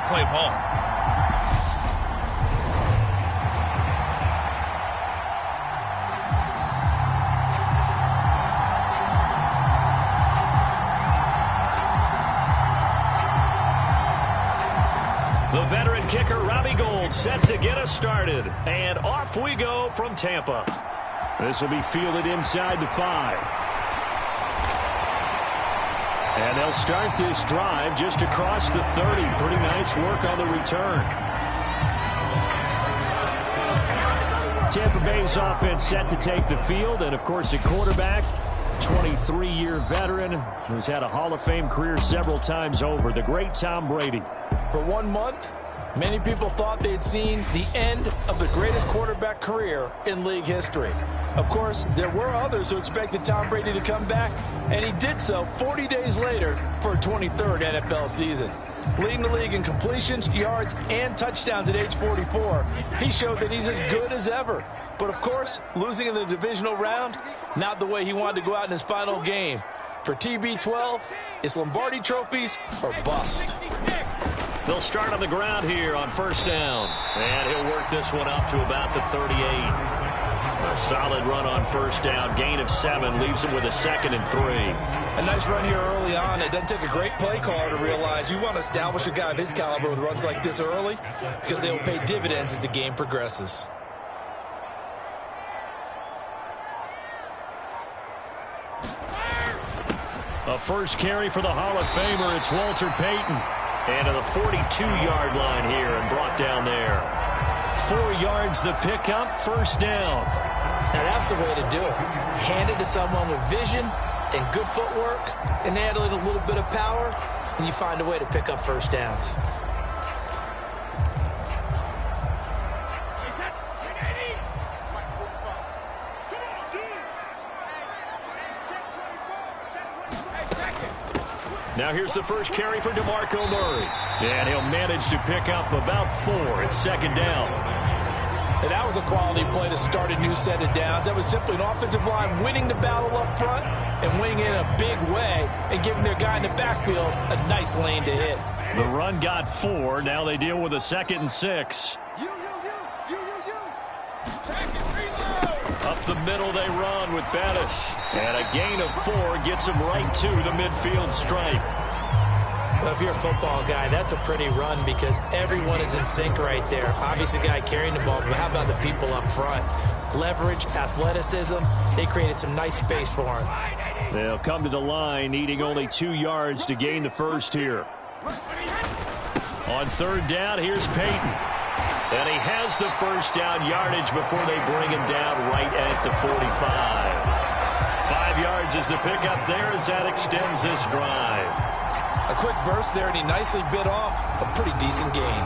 play ball. The veteran kicker, Robbie Gould, set to get us started. And off we go from Tampa. This will be fielded inside the 5. And they'll start this drive just across the 30. Pretty nice work on the return. Tampa Bay's offense set to take the field. And, of course, a quarterback, 23-year veteran who's had a Hall of Fame career several times over, the great Tom Brady. For 1 month, many people thought they'd seen the end of the greatest quarterback career in league history. Of course, there were others who expected Tom Brady to come back, and he did so 40 days later for a 23rd NFL season. Leading the league in completions, yards, and touchdowns at age 44, he showed that he's as good as ever. But, of course, losing in the divisional round, not the way he wanted to go out in his final game. For TB12, it's Lombardi trophies or bust. They'll start on the ground here on first down. And he'll work this one up to about the 38. A solid run on first down. Gain of 7 leaves him with a 2nd and 3. A nice run here early on. It doesn't take a great play caller to realize you want to establish a guy of his caliber with runs like this early because they will pay dividends as the game progresses. A first carry for the Hall of Famer. It's Walter Payton. And to the 42-yard line here and brought down there. 4 yards the pickup, first down. Now that's the way to do it. Hand it to someone with vision and good footwork and add a little bit of power, and you find a way to pick up first downs. Now here's the first carry for DeMarco Murray. And he'll manage to pick up about 4. It's second down. And that was a quality play to start a new set of downs. That was simply an offensive line winning the battle up front and winning it in a big way and giving their guy in the backfield a nice lane to hit. The run got 4. Now they deal with a 2nd and 6. Up the middle they run with Bettis. And a gain of 4 gets him right to the midfield stripe. Well, if you're a football guy, that's a pretty run because everyone is in sync right there. Obviously, the guy carrying the ball, but how about the people up front? Leverage, athleticism, they created some nice space for him. They'll come to the line, needing only 2 yards to gain the first here. On third down, here's Payton. And he has the first down yardage before they bring him down right at the 45. 5 yards is the pickup there as that extends this drive. A quick burst there, and he nicely bit off a pretty decent gain.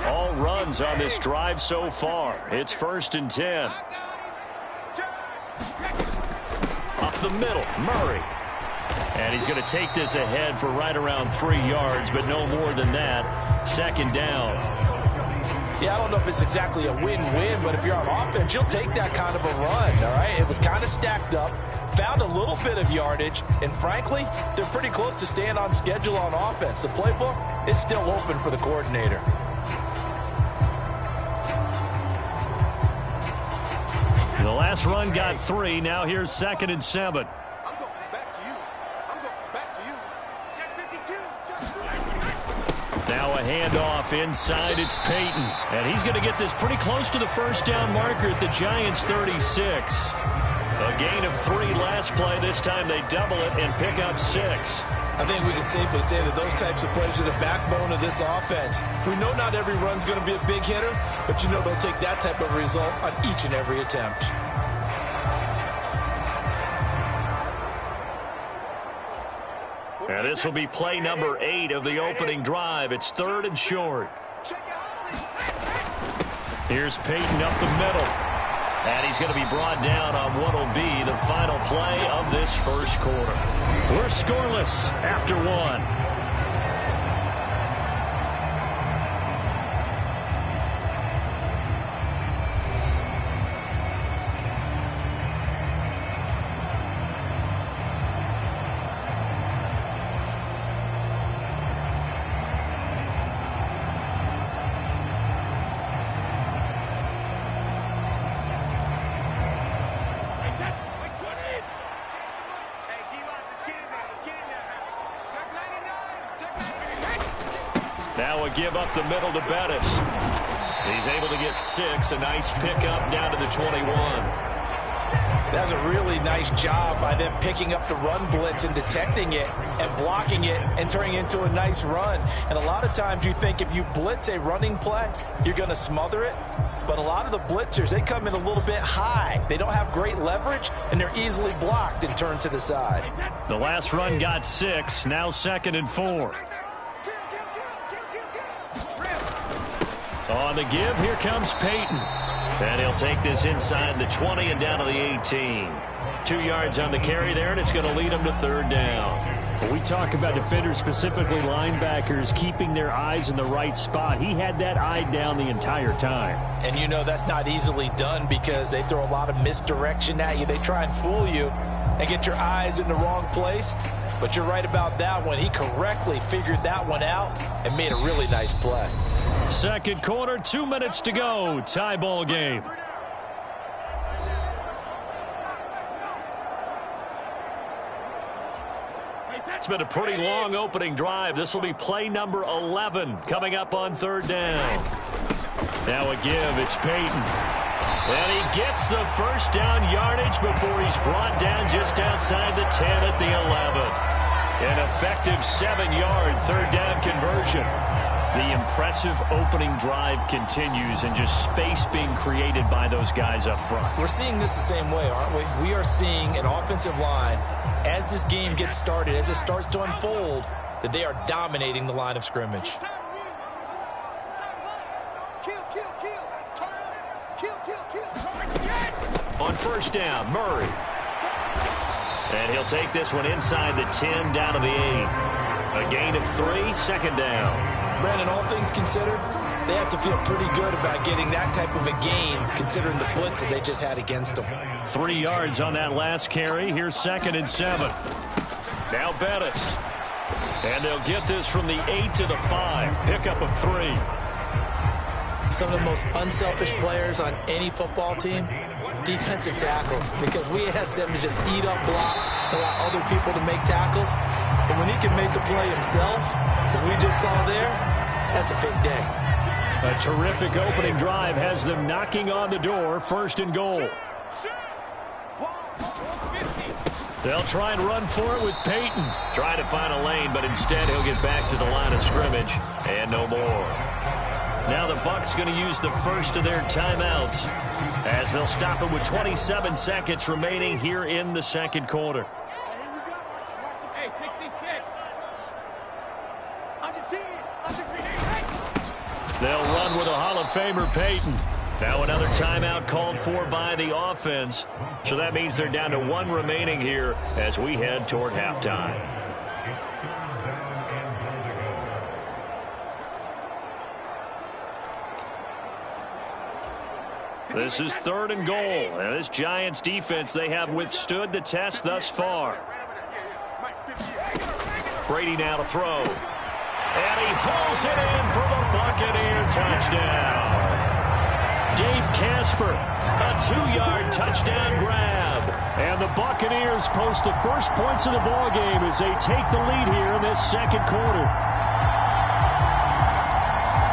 All runs on this drive so far. It's 1st and 10. Up the middle, Murray. And he's going to take this ahead for right around 3 yards, but no more than that. Second down. Yeah, I don't know if it's exactly a win-win, but if you're on offense, you'll take that kind of a run, all right? It was kind of stacked up, found a little bit of yardage, and frankly, they're pretty close to staying on schedule on offense. The playbook is still open for the coordinator. The last run got 3. Now here's 2nd and 7. Now a handoff inside. It's Payton. And he's going to get this pretty close to the first down marker at the Giants' 36. A gain of 3 last play. This time they double it and pick up 6. I think we can safely say that those types of plays are the backbone of this offense. We know not every run's going to be a big hitter, but you know they'll take that type of result on each and every attempt. And this will be play number 8 of the opening drive. It's 3rd and short. Here's Payton up the middle. And he's going to be brought down on what will be the final play of this first quarter. We're scoreless after 1. Now a give up the middle to Bettis. He's able to get 6. A nice pickup down to the 21. That's a really nice job by them picking up the run blitz and detecting it and blocking it and turning it into a nice run. And a lot of times you think if you blitz a running play, you're going to smother it. But a lot of the blitzers, they come in a little bit high. They don't have great leverage, and they're easily blocked and turned to the side. The last run got 6. Now 2nd and 4. On the give, here comes Peyton. And he'll take this inside the 20 and down to the 18. 2 yards on the carry there, and it's going to lead him to 3rd down. When we talk about defenders, specifically linebackers, keeping their eyes in the right spot, he had that eye down the entire time. And you know that's not easily done because they throw a lot of misdirection at you. They try and fool you and get your eyes in the wrong place. But you're right about that one. He correctly figured that one out and made a really nice play. Second quarter, 2 minutes to go. Tie ball game. It's been a pretty long opening drive. This will be play number 11 coming up on 3rd down. Now a give. It's Peyton. And he gets the first down yardage before he's brought down just outside the 10 at the 11. An effective 7-yard 3rd down conversion. The impressive opening drive continues and just space being created by those guys up front. We're seeing this the same way, aren't we? We are seeing an offensive line, as this game gets started, as it starts to unfold, that they are dominating the line of scrimmage. On 1st down, Murray. And he'll take this one inside the 10 down to the 8. A gain of 3, 2nd down. Brandon, all things considered, they have to feel pretty good about getting that type of a gain, considering the blitz that they just had against them. 3 yards on that last carry. Here's 2nd and 7. Now Bettis. And they'll get this from the 8 to the 5. Pickup of 3. Some of the most unselfish players on any football team, defensive tackles, because we ask them to just eat up blocks, allow other people to make tackles. But when he can make a play himself, as we just saw there, that's a big day. A terrific opening drive has them knocking on the door. 1st and goal. They'll try and run for it with Peyton. Trying to find a lane, but instead he'll get back to the line of scrimmage. And no more. Now the Bucs going to use the first of their timeouts as they'll stop it with 27 seconds remaining here in the 2nd quarter. They'll run with a Hall of Famer, Peyton. Now another timeout called for by the offense. So that means they're down to 1 remaining here as we head toward halftime. This is 3rd and goal. And this Giants defense, they have withstood the test thus far. Brady now to throw. And he hauls it in for the Buccaneer touchdown. Dave Casper, a 2-yard touchdown grab. And the Buccaneers post the first points of the ball game as they take the lead here in this 2nd quarter.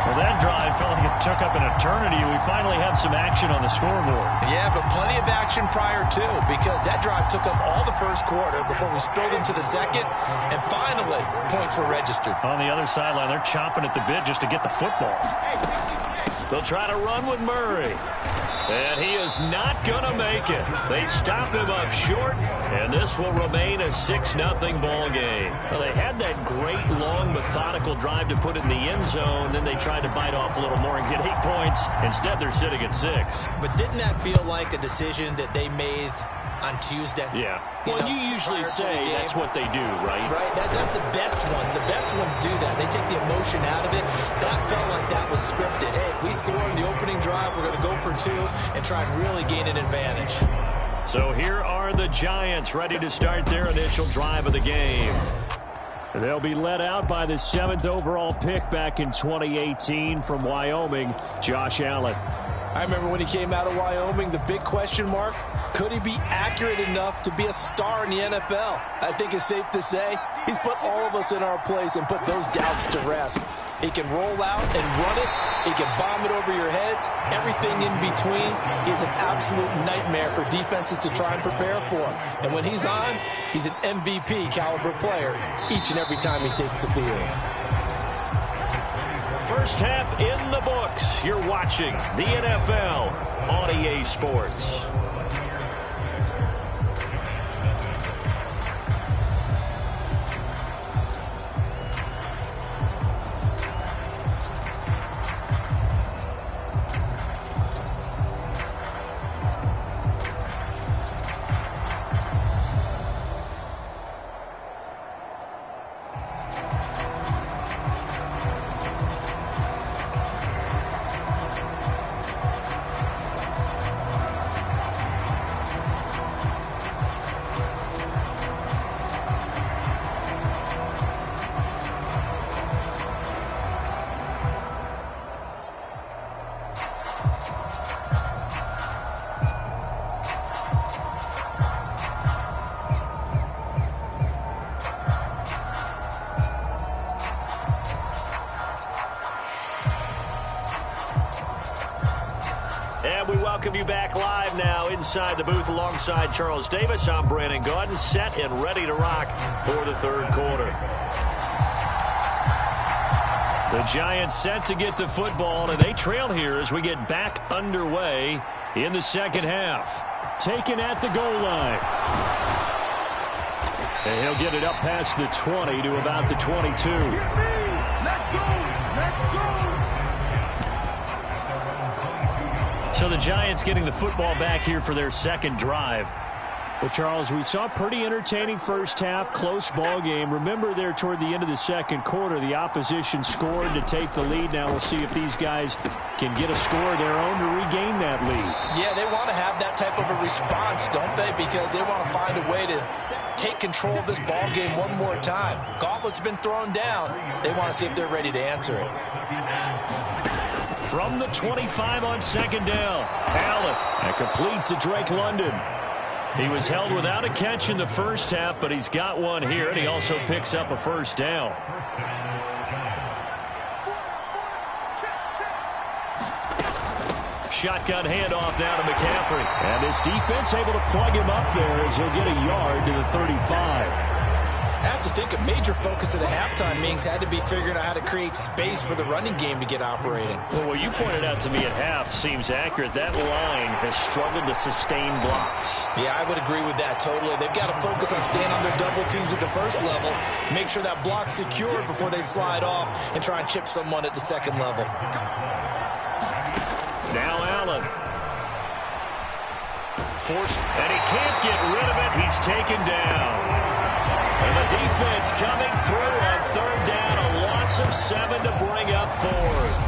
Well, that drive felt like it took up an eternity. We finally have some action on the scoreboard. Yeah, but plenty of action prior to, because that drive took up all the 1st quarter before we spilled into the 2nd, and finally, points were registered. On the other sideline, they're chomping at the bit just to get the football. They'll try to run with Murray. And he is not going to make it. They stop him up short, and this will remain a 6-0 ball game. Well, they had that great, long, methodical drive to put it in the end zone. Then they tried to bite off a little more and get 8 points. Instead, they're sitting at 6. But didn't that feel like a decision that they made on Tuesday? Yeah. Well, you usually say that's what they do, right? Right. That's the best one. The best ones do that. They take the emotion out of it. That felt like that was scripted. Hey, if we score in the opening drive, we're going to go for 2 and try and really gain an advantage. So here are the Giants ready to start their initial drive of the game. They'll be led out by the 7th overall pick back in 2018 from Wyoming, Josh Allen. I remember when he came out of Wyoming, the big question mark, could he be accurate enough to be a star in the NFL? I think it's safe to say he's put all of us in our place and put those doubts to rest. He can roll out and run it. He can bomb it over your heads. Everything in between is an absolute nightmare for defenses to try and prepare for. And when he's on, he's an MVP caliber player each and every time he takes the field. First half in the books. You're watching the NFL on EA Sports. And we welcome you back live now inside the booth alongside Charles Davis. I'm Brandon Gaudin, set and ready to rock for the third quarter. The Giants set to get the football, and they trail here as we get back underway in the second half. Taken at the goal line. And he'll get it up past the 20 to about the 22. Let's go! Let's go! So the Giants getting the football back here for their second drive. Well, Charles, we saw a pretty entertaining first half, close ball game. Remember there toward the end of the second quarter, the opposition scored to take the lead. Now we'll see if these guys can get a score of their own to regain that lead. Yeah, they want to have that type of a response, don't they? Because they want to find a way to take control of this ball game one more time. Gauntlet's been thrown down. They want to see if they're ready to answer it. From the 25 on second down, Allen. And complete to Drake London. He was held without a catch in the first half, but he's got one here, and he also picks up a first down. Shotgun handoff now to McCaffrey. And this defense able to plug him up there as he'll get a yard to the 35. I have to think a major focus of the halftime meetings had to be figuring out how to create space for the running game to get operating. Well, what you pointed out to me at half seems accurate. That line has struggled to sustain blocks. Yeah, I would agree with that totally. They've got to focus on staying on their double teams at the first level, make sure that block's secured before they slide off and try and chip someone at the second level. Now Allen. Forced, and he can't get rid of it. He's taken down. And the defense coming through on third down, a loss of 7 to bring up fourth.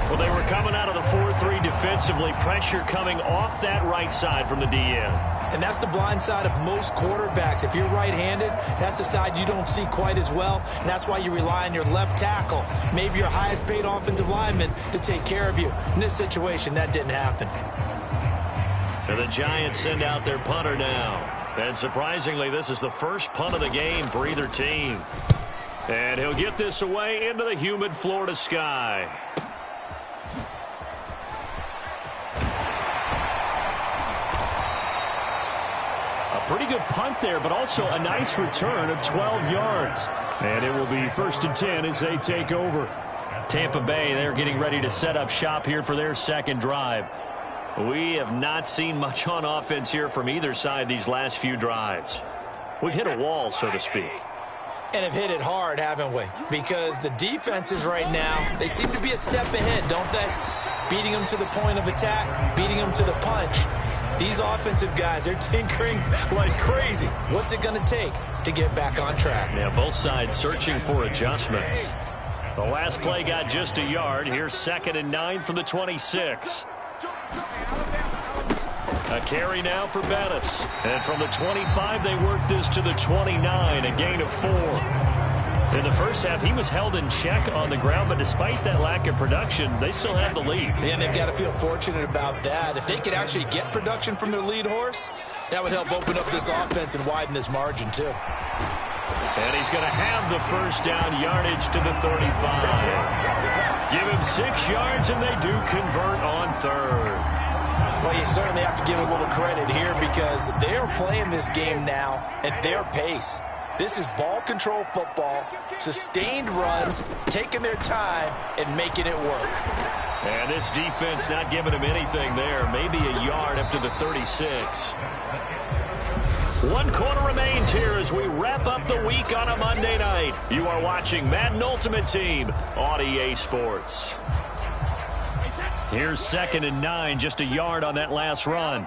Well, they were coming out of the 4-3 defensively, pressure coming off that right side from the DN. And that's the blind side of most quarterbacks. If you're right-handed, that's the side you don't see quite as well, and that's why you rely on your left tackle, maybe your highest-paid offensive lineman, to take care of you. In this situation, that didn't happen. And the Giants send out their punter now. And surprisingly, this is the first punt of the game for either team. And he'll get this away into the humid Florida sky. A pretty good punt there, but also a nice return of 12 yards. And it will be 1st and 10 as they take over. Tampa Bay, they're getting ready to set up shop here for their second drive. We have not seen much on offense here from either side these last few drives. We've hit a wall, so to speak. And have hit it hard, haven't we? Because the defenses right now, they seem to be a step ahead, don't they? Beating them to the point of attack, beating them to the punch. These offensive guys, they're tinkering like crazy. What's it going to take to get back on track? Yeah, both sides searching for adjustments. The last play got just a yard. Here's 2nd and 9 from the 26. A carry now for Bettis. And from the 25, they work this to the 29, a gain of 4. In the first half, he was held in check on the ground, but despite that lack of production, they still have the lead. And they've got to feel fortunate about that. If they could actually get production from their lead horse, that would help open up this offense and widen this margin, too. And he's going to have the first down yardage to the 35. Give him 6 yards, and they do convert on third. Well, you certainly have to give a little credit here because they're playing this game now at their pace. This is ball control football, sustained runs, taking their time, and making it work. And this defense not giving him anything there. Maybe a yard up to the 36. 1 quarter remains here as we wrap up the week on a Monday night. You are watching Madden Ultimate Team on EA Sports. Here's 2nd and 9, just a yard on that last run.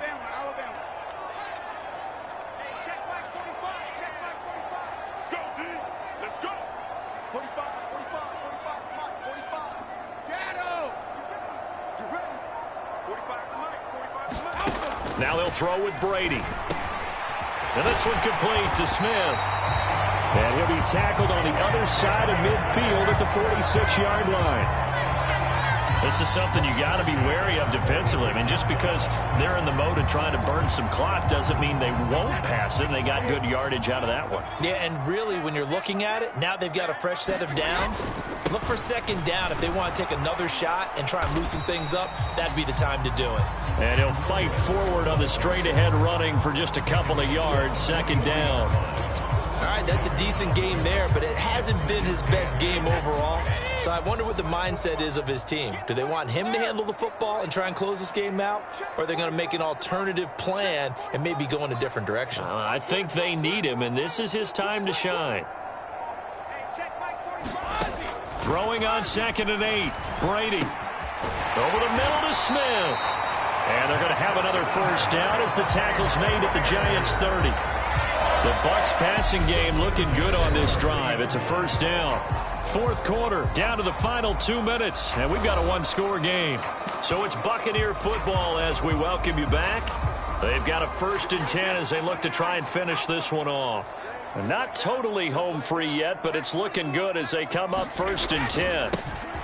Now they'll throw with Brady. And this one complete to Smith. And he'll be tackled on the other side of midfield at the 46-yard line. This is something you got to be wary of defensively. I mean, just because they're in the mode of trying to burn some clock doesn't mean they won't pass it. They got good yardage out of that one. Yeah, and really, when you're looking at it, now they've got a fresh set of downs. Look for 2nd down. If they want to take another shot and try and loosen things up, that'd be the time to do it. And he'll fight forward on the straight-ahead running for just a couple of yards. 2nd down. All right, that's a decent game there, but it hasn't been his best game overall. So I wonder what the mindset is of his team. Do they want him to handle the football and try and close this game out? Or are they going to make an alternative plan and maybe go in a different direction? I think they need him, and this is his time to shine. Throwing on 2nd and 8. Brady. Over the middle to Smith. And they're going to have another first down as the tackle's made at the Giants' 30. The Bucs passing game looking good on this drive. It's a first down. 4th quarter, down to the final 2 minutes, and we've got a 1-score game. So it's Buccaneer football as we welcome you back. They've got a 1st and 10 as they look to try and finish this one off. Not totally home free yet, but it's looking good as they come up 1st and 10.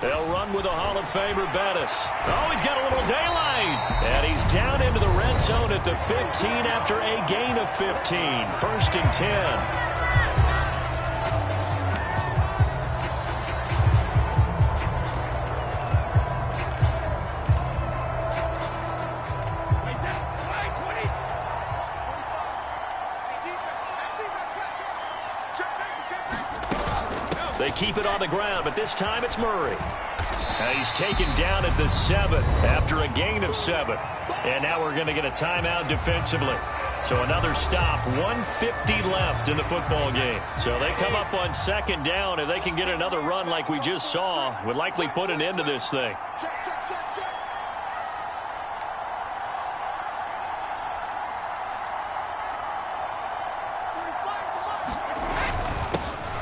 They'll run with a Hall of Famer, Bettis. Oh, he's got a little daylight. And he's down into the red zone at the 15 after a gain of 15. 1st and 10. They keep it on the ground, but this time it's Murray. He's taken down at the 7 after a gain of 7. And now we're going to get a timeout defensively. So another stop, 1:50 left in the football game. So they come up on 2nd down. If they can get another run like we just saw, would likely put an end to this thing.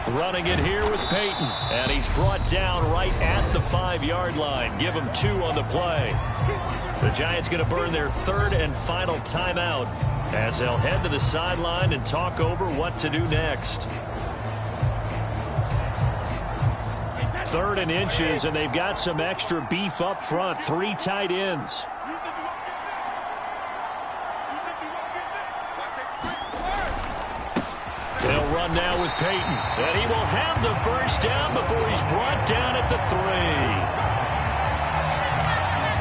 Running it here with Peyton. And he's brought down right at the 5-yard line. Give him 2 on the play. The Giants going to burn their 3rd and final timeout as they'll head to the sideline and talk over what to do next. 3rd and inches, and they've got some extra beef up front. 3 tight ends. They'll run now with Peyton, and he will have the first down before he's brought down at the 3.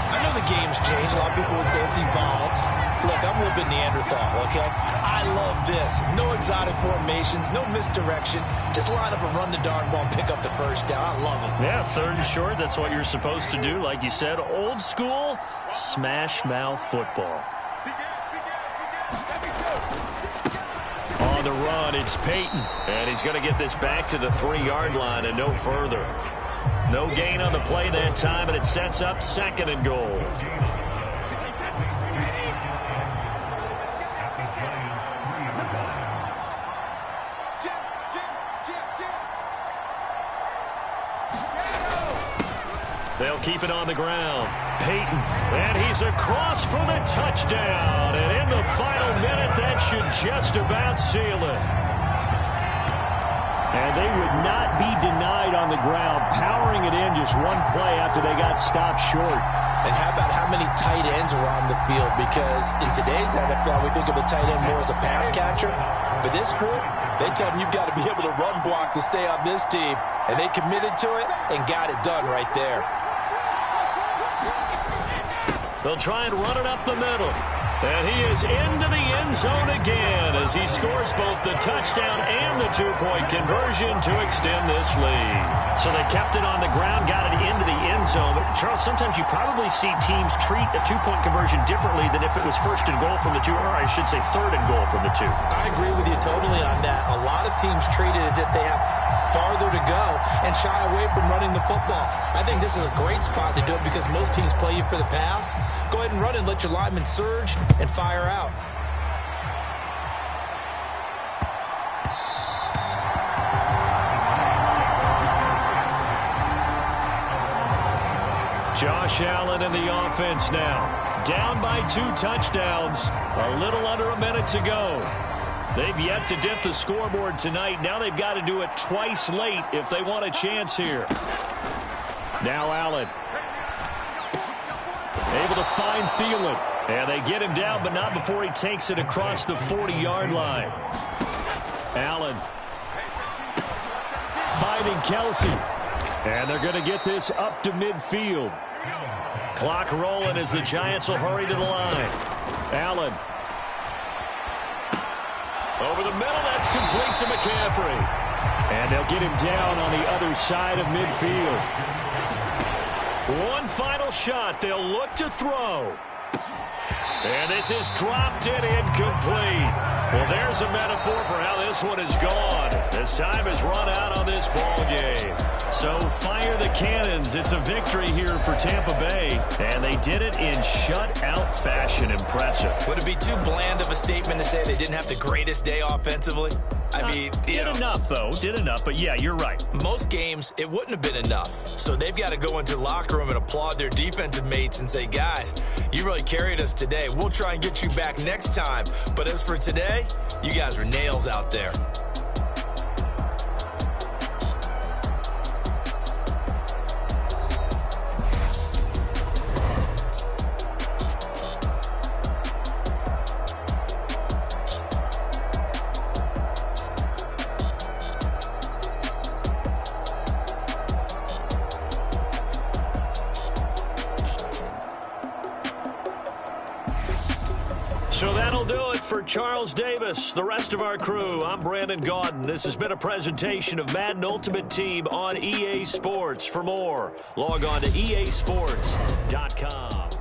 I know the game's changed. A lot of people would say it's evolved. Look, I'm a little bit Neanderthal, okay? I love this. No exotic formations, no misdirection. Just line up and run the darn ball and pick up the first down. I love it. Yeah, 3rd and short, that's what you're supposed to do. Like you said, old school, smash mouth football. On the run, it's Peyton. And he's going to get this back to the 3-yard line and no further. No gain on the play that time, and it sets up 2nd and goal. They'll keep it on the ground. Peyton, and he's across for the touchdown. And in the final minute, that should just about seal it. And they would not be denied on the ground, powering it in just one play after they got stopped short. And how about how many tight ends are on the field? Because in today's NFL, we think of the tight end more as a pass catcher. But this group, they tell them you've got to be able to run block to stay on this team. And they committed to it and got it done right there. They'll try and run it up the middle. And he is into the end zone again as he scores both the touchdown and the two-point conversion to extend this lead. So they kept it on the ground, got it into the end zone. But, Charles, sometimes you probably see teams treat a two-point conversion differently than if it was first and goal from the two, or I should say third and goal from the two. I agree with you totally on that. A lot of teams treat it as if they have farther to go and shy away from running the football. I think this is a great spot to do it because most teams play you for the pass. Go ahead and run and let your linemen surge and fire out. Josh Allen in the offense now. Down by 2 touchdowns. A little under a minute to go. They've yet to dip the scoreboard tonight. Now they've got to do it twice late if they want a chance here. Now Allen. Able to find Thielen. And they get him down, but not before he takes it across the 40-yard line. Allen. Finding Kelsey. And they're going to get this up to midfield. Clock rolling as the Giants will hurry to the line. Allen. Over the middle, that's complete to McCaffrey. And they'll get him down on the other side of midfield. One final shot. They'll look to throw. And this is dropped in incomplete. Well, there's a metaphor for how this one is gone. As time has run out on this ball game. So fire the cannons. It's a victory here for Tampa Bay. And they did it in shutout fashion. Impressive. Would it be too bland of a statement to say they didn't have the greatest day offensively? I mean, did enough, though. Did enough. But, yeah, you're right. Most games, it wouldn't have been enough. So they've got to go into the locker room and applaud their defensive mates and say, guys, you really carried us today. We'll try and get you back next time. But as for today, you guys were nails out there. So that'll do it for Charles Davis, the rest of our crew. I'm Brandon Gaudin. This has been a presentation of Madden Ultimate Team on EA Sports. For more, log on to easports.com.